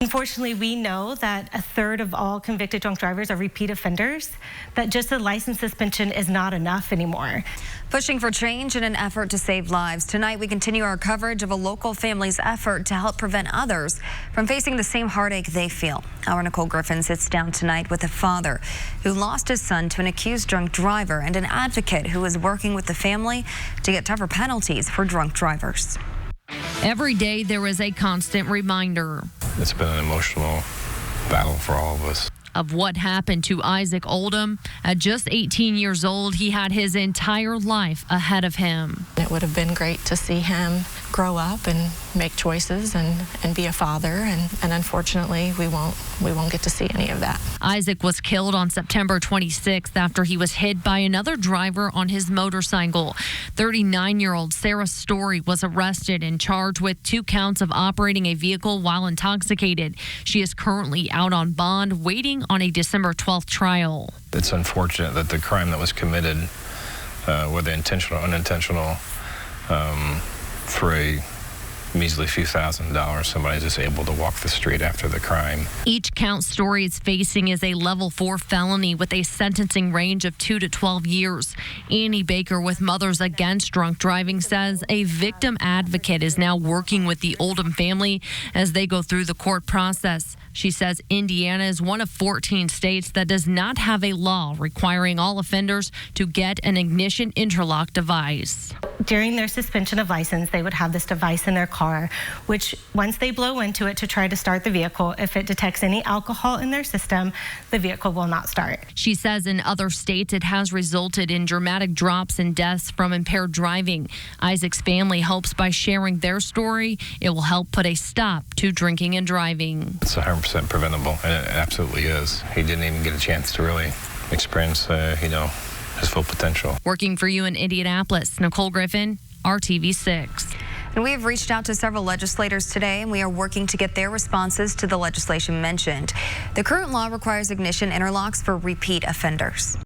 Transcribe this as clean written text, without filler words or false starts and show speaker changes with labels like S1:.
S1: Unfortunately, we know that a third of all convicted drunk drivers are repeat offenders, that just a license suspension is not enough anymore.
S2: Pushing for change in an effort to save lives. Tonight, we continue our coverage of a local family's effort to help prevent others from facing the same heartache they feel. Our Nicole Griffin sits down tonight with a father who lost his son to an accused drunk driver and an advocate who is working with the family to get tougher penalties for drunk drivers.
S3: Every day, there is a constant reminder.
S4: It's been an emotional battle for all of us.
S3: Of what happened to Isaac Oldham. At just 18 years old, he had his entire life ahead of him.
S5: It would have been great to see him grow up and make choices and be a father, and unfortunately we won't get to see any of that.
S3: Isaac was killed on September 26th after he was hit by another driver on his motorcycle. 39-year-old Sarah Story was arrested and charged with 2 counts of operating a vehicle while intoxicated. She is currently out on bond, waiting on a December 12th trial.
S4: It's unfortunate that the crime that was committed, whether intentional or unintentional, for a measly few $1,000s, somebody's just able to walk the street after the crime.
S3: Each count Story is facing is a level 4 felony with a sentencing range of 2 to 12 years. Annie Baker with Mothers Against Drunk Driving says a victim advocate is now working with the Oldham family as they go through the court process. She says Indiana is one of 14 states that does not have a law requiring all offenders to get an ignition interlock device.
S1: During their suspension of license, they would have this device in their car, which once they blow into it to try to start the vehicle, if it detects any alcohol in their system, the vehicle will not start.
S3: She says in other states it has resulted in dramatic drops in deaths from impaired driving. Isaac's family hopes by sharing their story, it will help put a stop to drinking and driving.
S4: It's 100% preventable, and it absolutely is. He didn't even get a chance to really experience, his full potential.
S3: Working for you in Indianapolis, Nicole Griffin, RTV6.
S2: And we have reached out to several legislators today, and we are working to get their responses to the legislation mentioned. The current law requires ignition interlocks for repeat offenders.